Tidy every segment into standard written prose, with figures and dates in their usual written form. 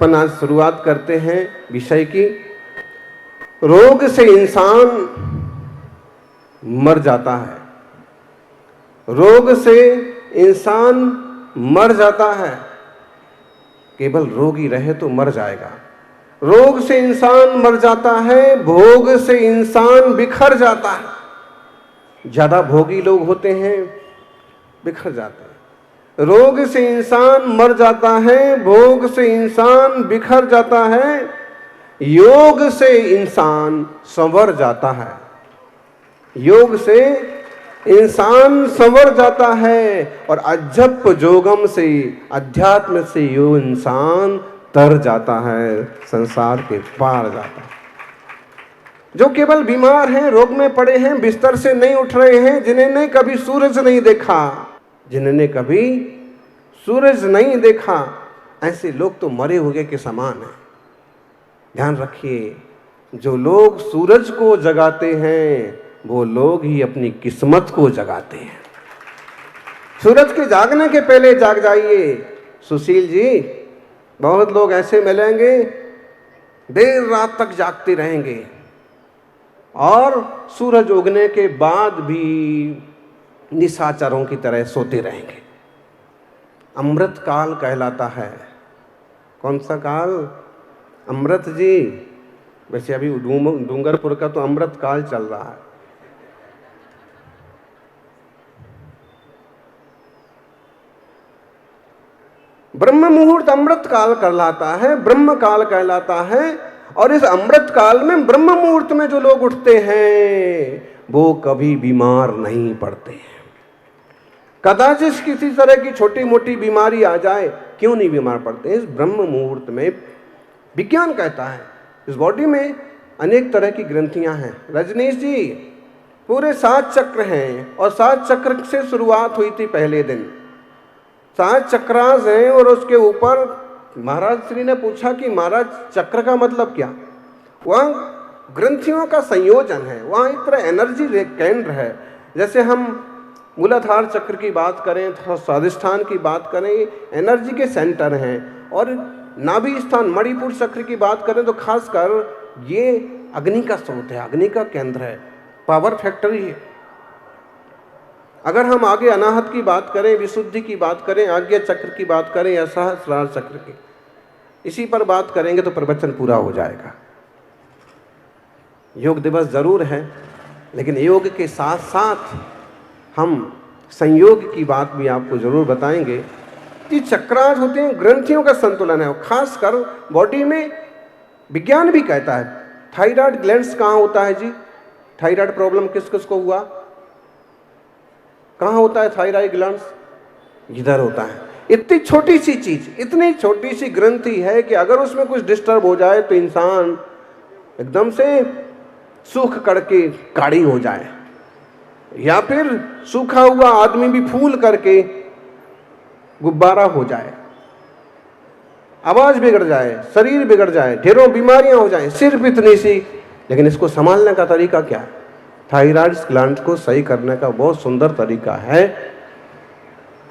अपन आज शुरुआत करते हैं विषय की। रोग से इंसान मर जाता है, रोग से इंसान मर जाता है। केवल रोगी रहे तो मर जाएगा। रोग से इंसान मर जाता है, भोग से इंसान बिखर जाता है। ज्यादा भोगी लोग होते हैं, बिखर जाते हैं। रोग से इंसान मर जाता है, भोग से इंसान बिखर जाता है, योग से इंसान संवर जाता है। योग से इंसान संवर जाता है और अजप जोगम से, अध्यात्म से यो इंसान तर जाता है, संसार के पार जाता है। जो केवल बीमार हैं, रोग में पड़े हैं, बिस्तर से नहीं उठ रहे हैं, जिन्होंने कभी सूरज नहीं देखा, जिन्होंने कभी सूरज नहीं देखा, ऐसे लोग तो मरे हुए के समान हैं। ध्यान रखिए, जो लोग सूरज को जगाते हैं वो लोग ही अपनी किस्मत को जगाते हैं। सूरज के जागने के पहले जाग जाइए। सुशील जी, बहुत लोग ऐसे मिलेंगे देर रात तक जागते रहेंगे और सूरज उगने के बाद भी निशाचरों की तरह सोते रहेंगे। अमृत काल कहलाता है। कौन सा काल? अमृत जी। वैसे अभी डूंगरपुर का तो अमृत काल चल रहा है। ब्रह्म मुहूर्त अमृत काल कहलाता है, ब्रह्म काल कहलाता है। और इस अमृत काल में, ब्रह्म मुहूर्त में जो लोग उठते हैं वो कभी बीमार नहीं पड़ते हैं। कदाचित किसी तरह की छोटी मोटी बीमारी आ जाए, क्यों नहीं बीमार पड़ते? इस ब्रह्म मुहूर्त में विज्ञान कहता है इस बॉडी में अनेक तरह की ग्रंथियां हैं। रजनीश जी, पूरे 7 चक्र हैं और 7 चक्र से शुरुआत हुई थी पहले दिन। 7 चक्रास हैं और उसके ऊपर महाराज श्री ने पूछा कि महाराज चक्र का मतलब क्या? वहाँ ग्रंथियों का संयोजन है, वहाँ एक तरह एनर्जी केंद्र है। जैसे हम मूलाधार चक्र की बात करें, स्वादिष्ठान की बात करें, एनर्जी के सेंटर हैं। और नाभि स्थान मणिपुर चक्र की बात करें तो खासकर ये अग्नि का स्रोत है, अग्नि का केंद्र है, पावर फैक्ट्री है। अगर हम आगे अनाहत की बात करें, विशुद्धि की बात करें, आज्ञा चक्र की बात करें या सहस्रार चक्र की, इसी पर बात करेंगे तो प्रवचन पूरा हो जाएगा। योग दिवस जरूर है, लेकिन योग के साथ साथ हम संयोग की बात भी आपको जरूर बताएंगे। ये चक्रास होते हैं, ग्रंथियों का संतुलन है। खासकर बॉडी में विज्ञान भी कहता है थायराइड ग्लैंड्स कहाँ होता है जी? थायराइड प्रॉब्लम किस किस को हुआ? कहाँ होता है थायराइड ग्लैंड्स? इधर होता है। इतनी छोटी सी चीज, इतनी छोटी सी ग्रंथि है कि अगर उसमें कुछ डिस्टर्ब हो जाए तो इंसान एकदम से सूख करके काड़ी हो जाए, या फिर सूखा हुआ आदमी भी फूल करके गुब्बारा हो जाए, आवाज बिगड़ जाए, शरीर बिगड़ जाए, ढेरों बीमारियां हो जाए, सिर्फ इतनी सी। लेकिन इसको संभालने का तरीका क्या है? थायराइड ग्लैंड को सही करने का बहुत सुंदर तरीका है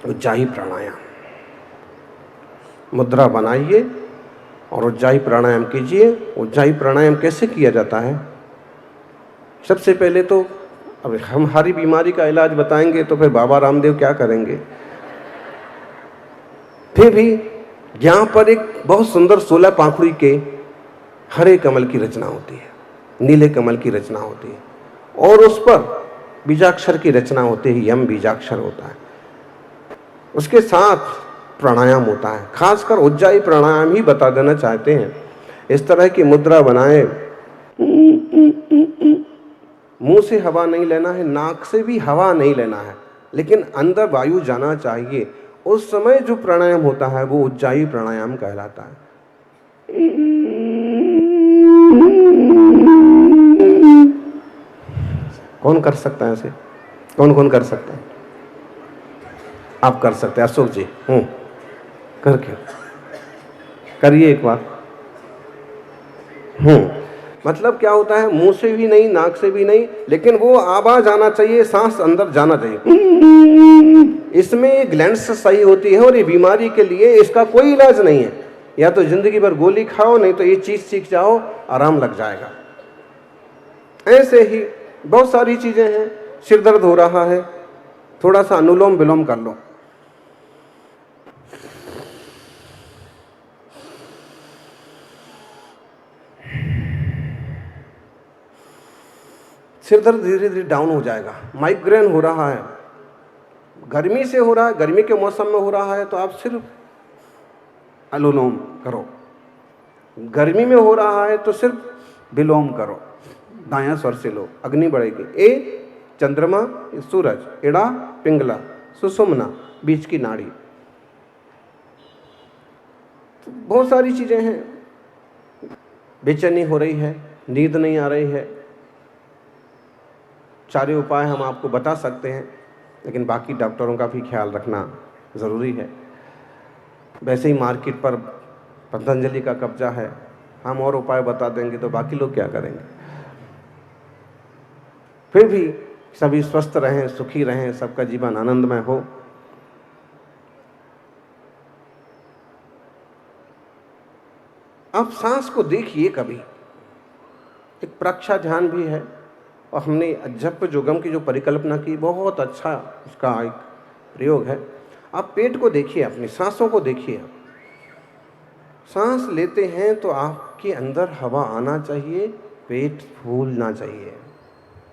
उज्जाई प्राणायाम। मुद्रा बनाइए और उज्जाई प्राणायाम कीजिए। उज्जाई प्राणायाम कैसे किया जाता है? सबसे पहले तो अब हम हरी बीमारी का इलाज बताएंगे तो फिर बाबा रामदेव क्या करेंगे? फिर भी यहाँ पर एक बहुत सुंदर 16 पाखुड़ी के हरे कमल की रचना होती है, नीले कमल की रचना होती है, और उस पर बीजाक्षर की रचना होती है, यम बीजाक्षर होता है। उसके साथ प्राणायाम होता है। खासकर उज्जाई प्राणायाम ही बता देना चाहते हैं। इस तरह की मुद्रा बनाए, मुंह से हवा नहीं लेना है, नाक से भी हवा नहीं लेना है, लेकिन अंदर वायु जाना चाहिए। उस समय जो प्राणायाम होता है वो उज्जाई प्राणायाम कहलाता है। कौन कर सकता है ऐसे? कौन कौन कर सकता है? आप कर सकते हैं अशोक जी। करके करिए एक बार। मतलब क्या होता है? मुंह से भी नहीं, नाक से भी नहीं, लेकिन वो आवाज आना चाहिए, सांस अंदर जाना चाहिए। इसमें ग्लैंड्स सही होती है और ये बीमारी के लिए इसका कोई इलाज नहीं है। या तो जिंदगी भर गोली खाओ, नहीं तो ये चीज सीख जाओ, आराम लग जाएगा। ऐसे ही बहुत सारी चीजें हैं। सिर दर्द हो रहा है, थोड़ा सा अनुलोम विलोम कर लो। सिर दर्द धीरे धीरे डाउन हो जाएगा। माइग्रेन हो रहा है, गर्मी से हो रहा है, गर्मी के मौसम में हो रहा है, तो आप सिर्फ अनुलोम करो। गर्मी में हो रहा है तो सिर्फ विलोम करो, दायां स्वर से लो, अग्नि बढ़ेगी। ए चंद्रमा, सूरज, इड़ा पिंगला, सुषुम्ना बीच की नाड़ी। तो बहुत सारी चीजें हैं। बेचैनी हो रही है, नींद नहीं आ रही है, सारे उपाय हम आपको बता सकते हैं, लेकिन बाकी डॉक्टरों का भी ख्याल रखना ज़रूरी है। वैसे ही मार्केट पर पतंजलि का कब्जा है, हम और उपाय बता देंगे तो बाकी लोग क्या करेंगे। फिर भी सभी स्वस्थ रहें, सुखी रहें, सबका जीवन आनंदमय हो। आप सांस को देखिए कभी। एक प्रक्षा ध्यान भी है, और हमने जप जोगम की जो परिकल्पना की, बहुत अच्छा उसका एक प्रयोग है। आप पेट को देखिए, अपनी सांसों को देखिए। सांस लेते हैं तो आपके अंदर हवा आना चाहिए, पेट फूलना चाहिए।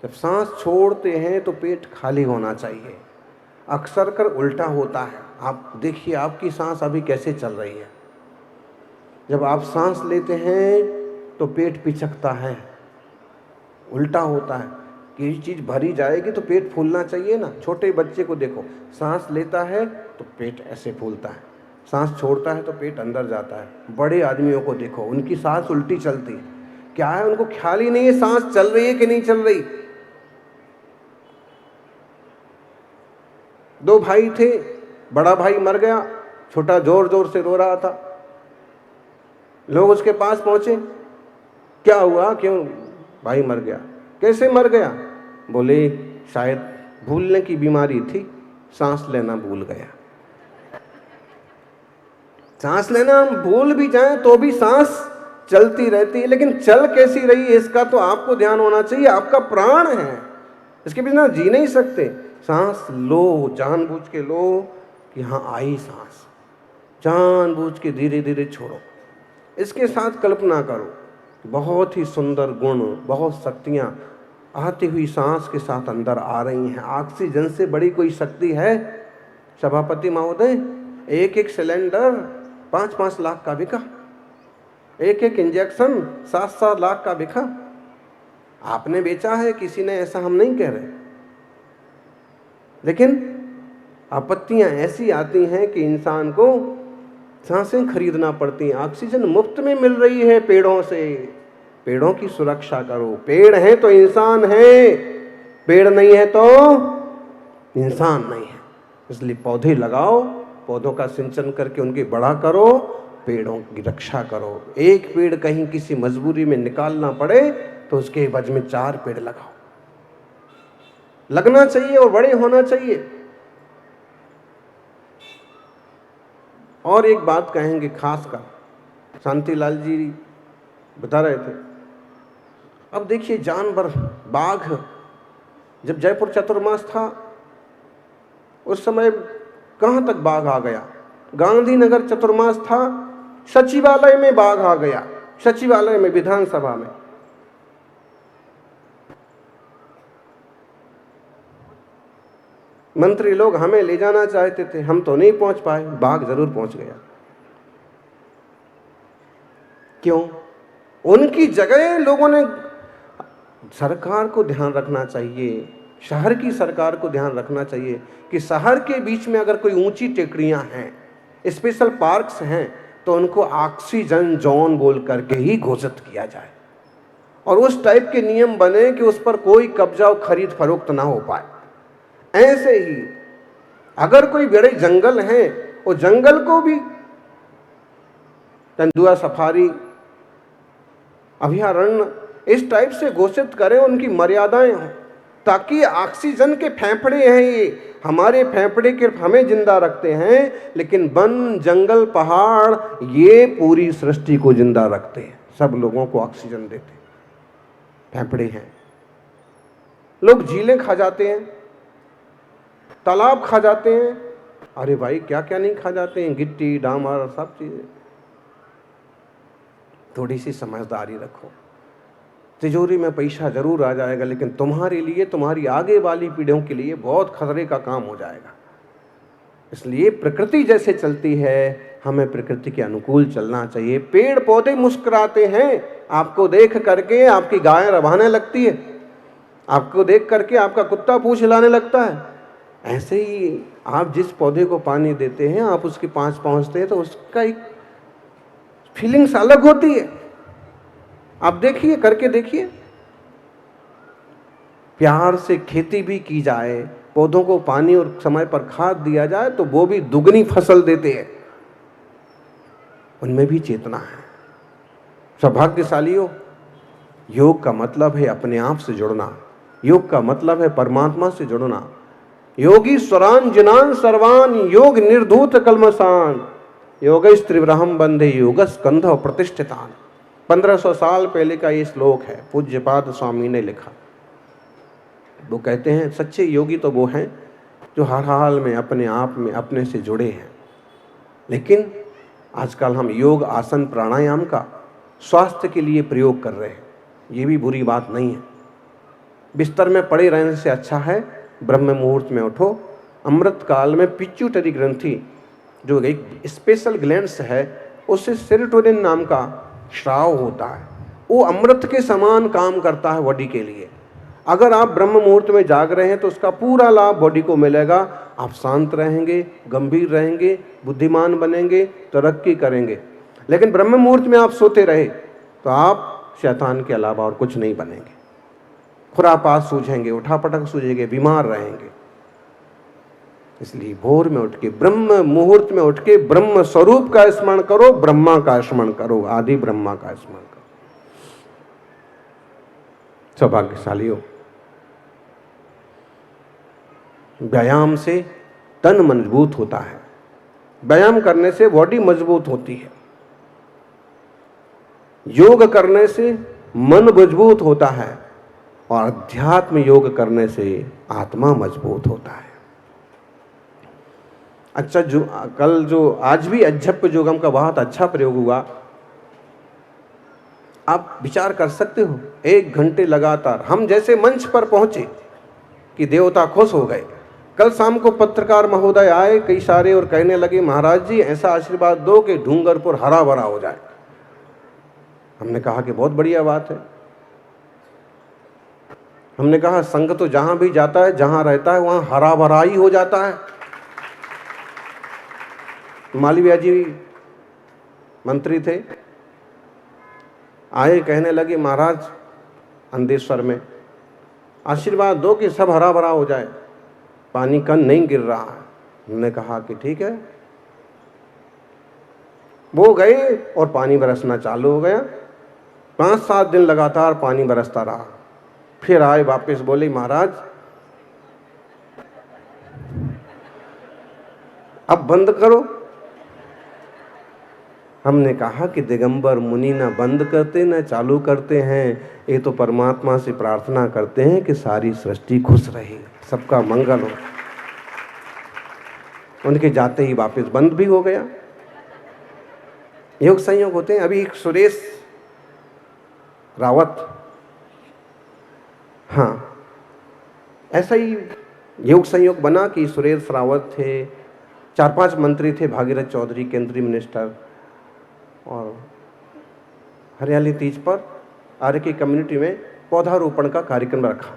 जब सांस छोड़ते हैं तो पेट खाली होना चाहिए। अक्सर कर उल्टा होता है। आप देखिए आपकी सांस अभी कैसे चल रही है। जब आप सांस लेते हैं तो पेट पिचकता है, उल्टा होता है। किसी चीज़ भरी जाएगी तो पेट फूलना चाहिए ना। छोटे बच्चे को देखो, सांस लेता है तो पेट ऐसे फूलता है, सांस छोड़ता है तो पेट अंदर जाता है। बड़े आदमियों को देखो, उनकी सांस उल्टी चलती है। क्या है, उनको ख्याल ही नहीं है सांस चल रही है कि नहीं चल रही। दो भाई थे, बड़ा भाई मर गया, छोटा जोर जोर से रो रहा था। लोग उसके पास पहुंचे, क्या हुआ, क्यों भाई मर गया, कैसे मर गया? बोले शायद भूलने की बीमारी थी, सांस लेना भूल गया। सांस लेना हम भूल भी जाएं तो भी सांस चलती रहती है, लेकिन चल कैसी रही है इसका तो आपको ध्यान होना चाहिए। आपका प्राण है, इसके बिना जी नहीं सकते। सांस लो, जानबूझ के लो कि हाँ आई सांस, जानबूझ के धीरे धीरे छोड़ो। इसके साथ कल्पना करो, बहुत ही सुंदर गुण, बहुत शक्तियां आती हुई सांस के साथ अंदर आ रही हैं। ऑक्सीजन से बड़ी कोई शक्ति है? सभापति महोदय, एक एक सिलेंडर 5-5 लाख का बिका, एक एक इंजेक्शन 7-7 लाख का बिका। आपने बेचा है, किसी ने, ऐसा हम नहीं कह रहे, लेकिन आपत्तियां ऐसी आती हैं कि इंसान को सांसें खरीदना पड़ती हैं। ऑक्सीजन मुफ्त में मिल रही है पेड़ों से। पेड़ों की सुरक्षा करो। पेड़ है तो इंसान है, पेड़ नहीं है तो इंसान नहीं है। इसलिए पौधे लगाओ, पौधों का सिंचन करके उनकी बड़ा करो, पेड़ों की रक्षा करो। एक पेड़ कहीं किसी मजबूरी में निकालना पड़े तो उसके एवज में 4 पेड़ लगाओ। लगना चाहिए और बड़े होना चाहिए। और एक बात कहेंगे खासकर, शांतिलाल जी बता रहे थे, अब देखिए जानवर, बाघ, जब जयपुर चतुर्मास था उस समय कहाँ तक बाघ आ गया। गांधीनगर चतुर्मास था, सचिवालय में बाघ आ गया, सचिवालय में, विधानसभा में। मंत्री लोग हमें ले जाना चाहते थे, हम तो नहीं पहुंच पाए, बाघ जरूर पहुंच गया। क्यों? उनकी जगह लोगों ने, सरकार को ध्यान रखना चाहिए, शहर की सरकार को ध्यान रखना चाहिए कि शहर के बीच में अगर कोई ऊंची टेकड़ियां हैं, स्पेशल पार्क्स हैं, तो उनको ऑक्सीजन जोन बोल करके ही घोषित किया जाए और उस टाइप के नियम बने कि उस पर कोई कब्जा और खरीद फरोख्त ना हो पाए। ऐसे ही अगर कोई बड़े जंगल हैं, वो जंगल को भी तेंदुआ सफारी अभयारण्य इस टाइप से घोषित करें, उनकी मर्यादाएं हों, ताकि ऑक्सीजन के फेफड़े हैं ये, हमारे फेफड़े सिर्फ हमें जिंदा रखते हैं, लेकिन वन, जंगल, पहाड़ ये पूरी सृष्टि को जिंदा रखते हैं, सब लोगों को ऑक्सीजन देते हैं। फेफड़े हैं। लोग झीलें खा जाते हैं, तालाब खा जाते हैं, अरे भाई क्या क्या नहीं खा जाते हैं, गिट्टी, डामर, सब चीजें। थोड़ी सी समझदारी रखो। तिजोरी में पैसा जरूर आ जाएगा, लेकिन तुम्हारे लिए, तुम्हारी आगे वाली पीढ़ियों के लिए बहुत खतरे का काम हो जाएगा। इसलिए प्रकृति जैसे चलती है, हमें प्रकृति के अनुकूल चलना चाहिए। पेड़ पौधे मुस्कुराते हैं, आपको देख करके आपकी गाय रवाने लगती है, आपको देख करके आपका कुत्ता पूंछ हिलाने लगता है। ऐसे ही आप जिस पौधे को पानी देते हैं, आप उसके पास पहुंचते हैं तो उसका एक फीलिंग्स अलग होती है। आप देखिए, करके देखिए। प्यार से खेती भी की जाए, पौधों को पानी और समय पर खाद दिया जाए, तो वो भी दुगनी फसल देते हैं। उनमें भी चेतना है। सौभाग्यशाली हो। योग का मतलब है अपने आप से जुड़ना, योग का मतलब है परमात्मा से जुड़ना। योगी स्वरान जिनान सर्वान योग निर्धूत कलमसान योगैस्त्रिविरहम बंधे योगस्कंध प्रतिष्ठितान। 1500 साल पहले का ये श्लोक है, पूज्यपाद स्वामी ने लिखा। वो कहते हैं सच्चे योगी तो वो हैं जो हर हाल में अपने आप में अपने से जुड़े हैं। लेकिन आजकल हम योग, आसन, प्राणायाम का स्वास्थ्य के लिए प्रयोग कर रहे हैं, ये भी बुरी बात नहीं है। बिस्तर में पड़े रहने से अच्छा है ब्रह्म मुहूर्त में उठो। अमृत काल में पिट्यूटरी ग्रंथि जो एक स्पेशल ग्लैंड्स है, उससे सेरोटोनिन नाम का श्राव होता है, वो अमृत के समान काम करता है बॉडी के लिए। अगर आप ब्रह्म मुहूर्त में जाग रहे हैं तो उसका पूरा लाभ बॉडी को मिलेगा। आप शांत रहेंगे, गंभीर रहेंगे, बुद्धिमान बनेंगे, तरक्की करेंगे। लेकिन ब्रह्म मुहूर्त में आप सोते रहे तो आप शैतान के अलावा और कुछ नहीं बनेंगे। खुरापात सूझेंगे, उठापटक सूझेंगे, बीमार रहेंगे। इसलिए भोर में उठ के, ब्रह्म मुहूर्त में उठ के ब्रह्म स्वरूप का स्मरण करो, ब्रह्मा का स्मरण करो, आदि ब्रह्मा का स्मरण करो। सौभाग्यशाली हो। व्यायाम से तन मजबूत होता है, व्यायाम करने से बॉडी मजबूत होती है, योग करने से मन मजबूत होता है, और अध्यात्म योग करने से आत्मा मजबूत होता है। अच्छा, आज भी अज्जप योगम का बहुत अच्छा प्रयोग हुआ। आप विचार कर सकते हो, 1 घंटे लगातार हम जैसे मंच पर पहुंचे कि देवता खुश हो गए। कल शाम को पत्रकार महोदय आए कई सारे और कहने लगे महाराज जी ऐसा आशीर्वाद दो कि डूंगरपुर हरा भरा हो जाए। हमने कहा कि बहुत बढ़िया बात है। हमने कहा संघ तो जहां भी जाता है, जहां रहता है, वहां हरा भरा ही हो जाता है। मालवीय जी मंत्री थे, आए कहने लगे महाराज अंधेश्वर में आशीर्वाद दो कि सब हरा भरा हो जाए, पानी कन नहीं गिर रहा है। हमने कहा कि ठीक है। वो गए और पानी बरसना चालू हो गया। 5-7 दिन लगातार पानी बरसता रहा। फिर आए वापस, बोले महाराज अब बंद करो। हमने कहा कि दिगंबर मुनि ना बंद करते ना चालू करते हैं, ये तो परमात्मा से प्रार्थना करते हैं कि सारी सृष्टि खुश रहे, सबका मंगल हो। उनके जाते ही वापस बंद भी हो गया। योग संयोग होते हैं। अभी एक सुरेश रावत, हाँ ऐसा ही योग संयोग बना कि सुरेश रावत थे, 4-5 मंत्री थे, भागीरथ चौधरी केंद्रीय मिनिस्टर, और हरियाली तीज पर आर्य की कम्युनिटी में पौधारोपण का कार्यक्रम रखा।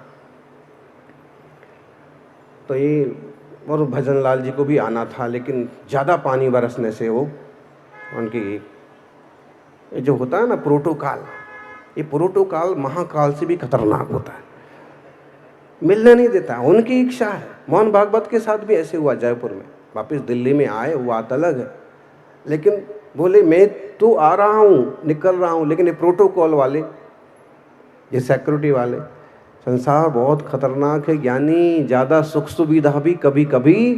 तो ये और भजन लाल जी को भी आना था, लेकिन ज़्यादा पानी बरसने से वो उनकी जो होता है ना प्रोटोकॉल, ये प्रोटोकॉल महाकाल से भी खतरनाक होता है, मिलने नहीं देता। उनकी इच्छा है। मोहन भागवत के साथ भी ऐसे हुआ जयपुर में। वापस दिल्ली में आए, वो बात अलग है, लेकिन बोले मैं तो आ रहा हूँ, निकल रहा हूँ, लेकिन ये प्रोटोकॉल वाले, ये सिक्योरिटी वाले संसार बहुत खतरनाक है ज्ञानी, ज़्यादा सुख सुविधा भी कभी कभी।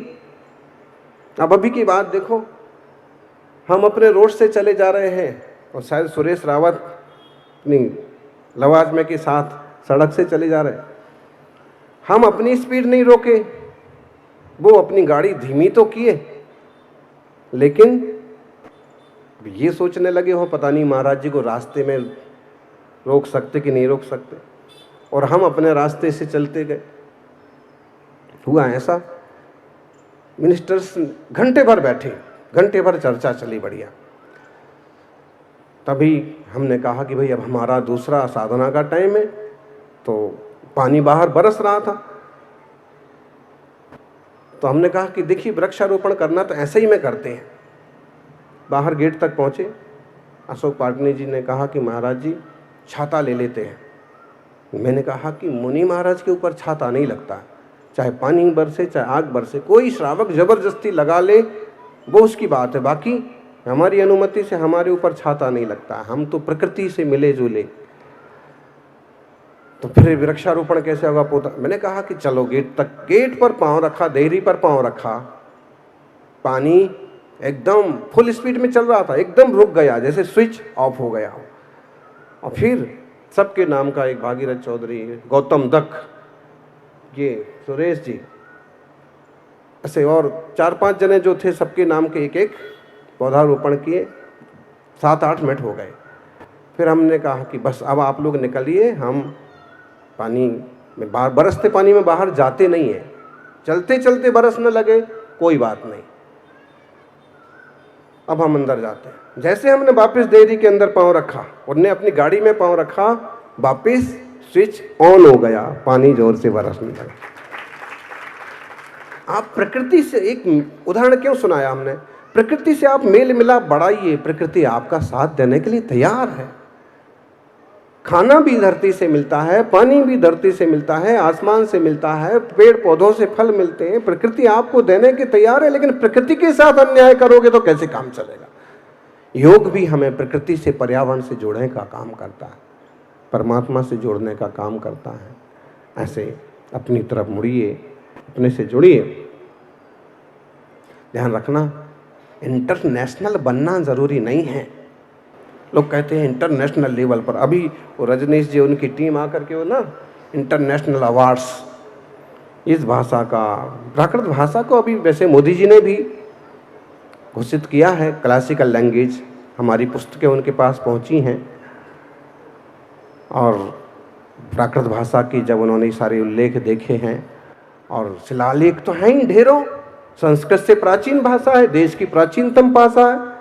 अब अभी की बात देखो, हम अपने रोड से चले जा रहे हैं और शायद सुरेश रावत अपनी लवाजमे के साथ सड़क से चले जा रहे हैं, हम अपनी स्पीड नहीं रोके, वो अपनी गाड़ी धीमी तो किए, लेकिन ये सोचने लगे हो पता नहीं महाराज जी को रास्ते में रोक सकते कि नहीं रोक सकते, और हम अपने रास्ते से चलते गए। हुआ ऐसा, मिनिस्टर्स घंटे भर बैठे, घंटे भर चर्चा चली बढ़िया। तभी हमने कहा कि भाई अब हमारा दूसरा साधना का टाइम है, तो पानी बाहर बरस रहा था, तो हमने कहा कि देखिए वृक्षारोपण करना तो ऐसे ही में करते हैं। बाहर गेट तक पहुँचे, अशोक पाटनी जी ने कहा कि महाराज जी छाता ले लेते हैं। मैंने कहा कि मुनि महाराज के ऊपर छाता नहीं लगता, चाहे पानी बरसे चाहे आग बरसे, कोई श्रावक जबरदस्ती लगा ले वो उसकी बात है, बाकी हमारी अनुमति से हमारे ऊपर छाता नहीं लगता, हम तो प्रकृति से मिले जुले। तो फिर वृक्षारोपण कैसे होगा पौधा? मैंने कहा कि चलो गेट तक, गेट पर पांव रखा, देहरी पर पांव रखा, पानी एकदम फुल स्पीड में चल रहा था, एकदम रुक गया जैसे स्विच ऑफ हो गया। और फिर सबके नाम का एक भागीरथ चौधरी, गौतम दत्त, ये सुरेश जी, ऐसे और 4-5 जने जो थे, सबके नाम के एक एक पौधारोपण किए। 7-8 मिनट हो गए। फिर हमने कहा कि बस अब आप लोग निकलिए, हम पानी में बाहर, बरसते पानी में बाहर जाते नहीं है, चलते चलते बरसने लगे कोई बात नहीं, अब हम अंदर जाते हैं। जैसे हमने वापस देहरी के अंदर पांव रखा, उनने अपनी गाड़ी में पांव रखा, वापस स्विच ऑन हो गया, पानी जोर से बरसने लगा। आप प्रकृति से, एक उदाहरण क्यों सुनाया हमने, प्रकृति से आप मेल मिलाप बढ़ाइए, प्रकृति आपका साथ देने के लिए तैयार है। खाना भी धरती से मिलता है, पानी भी धरती से मिलता है, आसमान से मिलता है, पेड़ पौधों से फल मिलते हैं, प्रकृति आपको देने के तैयार है। लेकिन प्रकृति के साथ अन्याय करोगे तो कैसे काम चलेगा? योग भी हमें प्रकृति से, पर्यावरण से जोड़ने का काम करता है, परमात्मा से जोड़ने का काम करता है। ऐसे अपनी तरफ मुड़िए, अपने से जुड़िए। ध्यान रखना, इंटरनेशनल बनना जरूरी नहीं है। लोग कहते हैं इंटरनेशनल लेवल पर, अभी वो रजनीश जी, उनकी टीम आकर के वो ना इंटरनेशनल अवार्ड्स इस भाषा का, प्राकृत भाषा को अभी वैसे मोदी जी ने भी घोषित किया है, क्लासिकल लैंग्वेज। हमारी पुस्तकें उनके पास पहुंची हैं और प्राकृत भाषा की जब उन्होंने सारे उल्लेख देखे हैं, और शिलालेख तो हैं ही ढेरों, संस्कृत से प्राचीन भाषा है, देश की प्राचीनतम भाषा है,